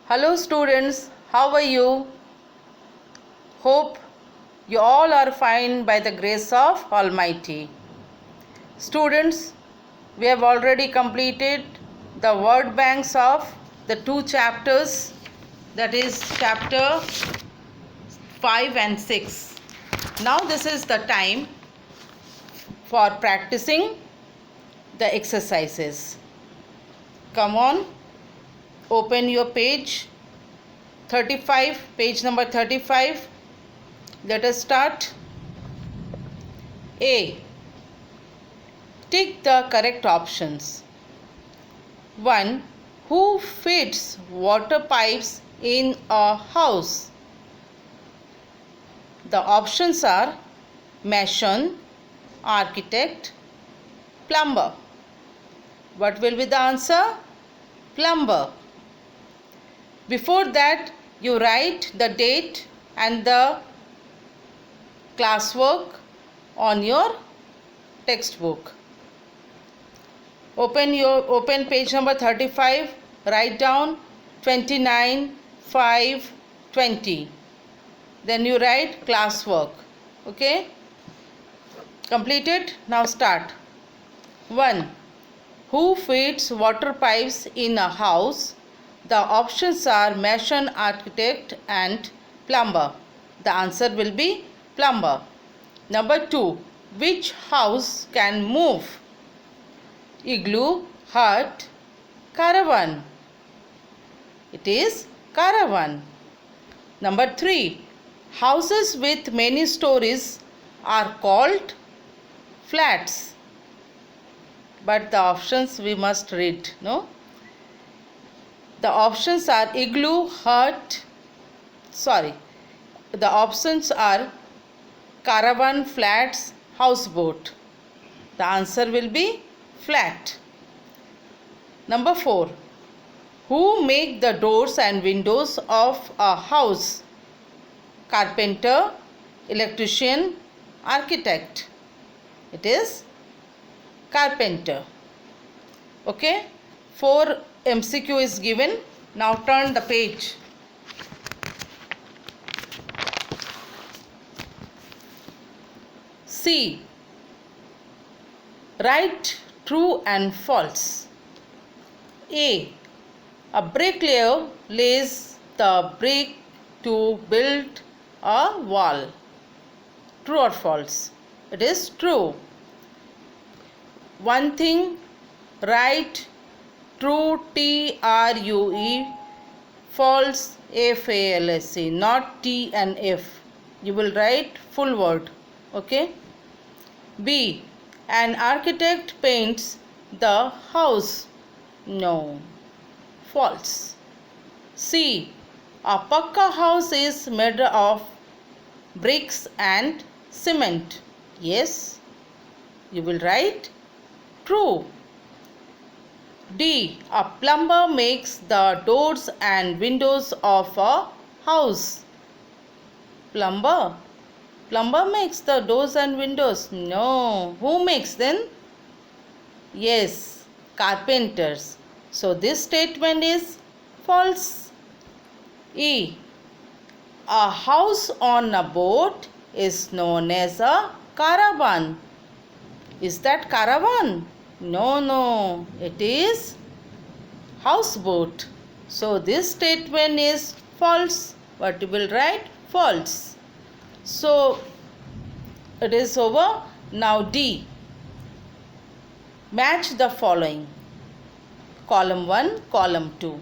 Hello students, how are you? Hope you all are fine by the grace of Almighty. Students, we have already completed the word banks of the two chapters, that is chapter 5 and 6. Now this is the time for practicing the exercises. Come on, open your page 35, page number 35. Let us start. A. Tick the correct options. 1. Who fits water pipes in a house? The options are mason, architect, plumber. What will be the answer? Plumber. Before that, you write the date and the classwork on your textbook. Open page number 35, write down 29, 5, 20. Then you write classwork. Okay? Completed? Now start. 1. Who fits water pipes in a house? The options are mason, architect and plumber. The answer will be plumber. Number 2. Which house can move? Igloo, hut, caravan. It is caravan. Number 3. Houses with many stories are called flats. But the options we must read, no? The options are igloo, hut, the options are caravan, flats, houseboat. The answer will be flat. Number 4. Who make the doors and windows of a house? Carpenter, electrician, architect. It is carpenter. Okay? 4 MCQ is given. Now turn the page. C. Write true and false. A. A bricklayer lays the brick to build a wall. True or false? It is true. One thing, write true TRUE, false FALSE, not T and F. You will write full word. Okay? B. An architect paints the house. No. False. C. A Pakka house is made of bricks and cement. Yes. You will write true. D. A plumber makes the doors and windows of a house. Plumber makes the doors and windows. No. Who makes them? Yes, carpenters. So this statement is false. E. A house on a boat is known as a caravan. Is that caravan? No. It is houseboat. So this statement is false. What you will write? False. So it is over. Now D. Match the following. Column 1, column 2.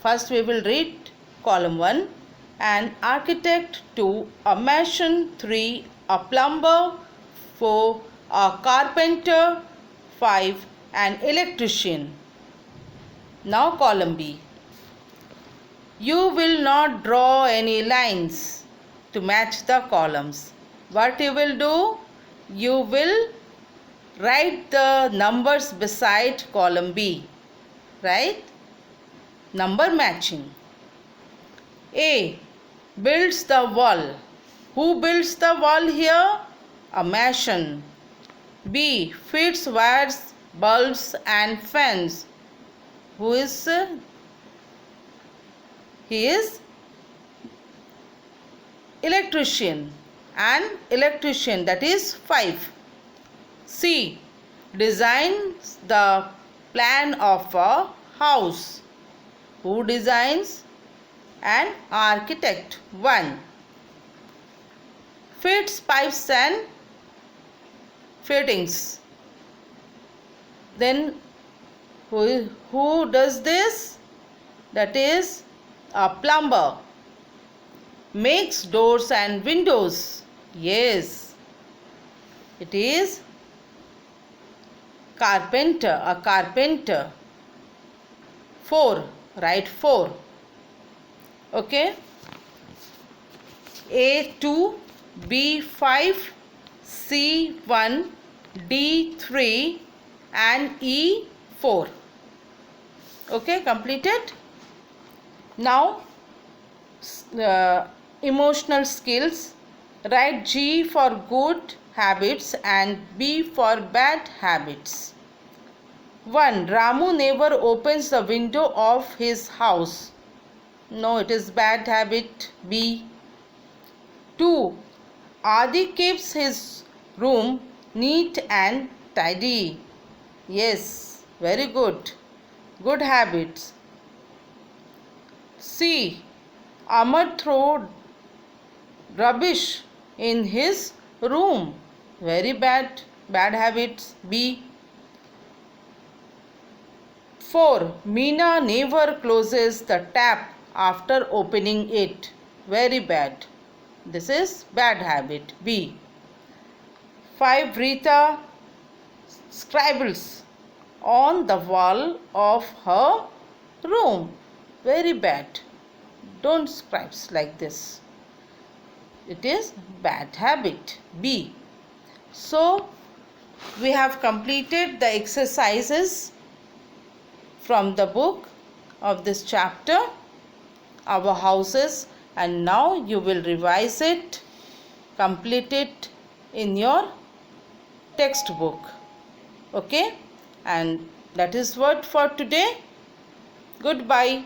First we will read column 1. An architect, 2. A mason, 3. A plumber, 4. A carpenter, 5. An electrician. Now column B. You will not draw any lines to match the columns. What you will do? You will write the numbers beside column B. Right? Number matching. A. Builds the wall. Who builds the wall here? A mason. B. Fits wires, bulbs and fans. Who is He is electrician. An electrician, that is 5. C. Designs the plan of a house. Who designs? An architect. 1. Fits pipes and fittings. Then who does this? That is a plumber. Makes doors and windows. Yes, it is carpenter, a carpenter. 4. Write 4. Okay. A2, B5, C1, D3 and E4. Okay, completed. Now emotional skills. Write G for good habits and B for bad habits. 1. Ramu never opens the window of his house. No, it is bad habit. B. 2. Adi keeps his room neat and tidy. Yes, very good. Good habits. C. Amar throw rubbish in his room. Very bad. Bad habits. B. 4. Meena never closes the tap after opening it. Very bad. This is bad habit. B. 5. Rita scribbles on the wall of her room. Very bad. Don't scribe like this. It is bad habit. B. So we have completed the exercises from the book of this chapter, our houses, and now you will revise it, complete it in your textbook. Okay, and that is what for today. Goodbye.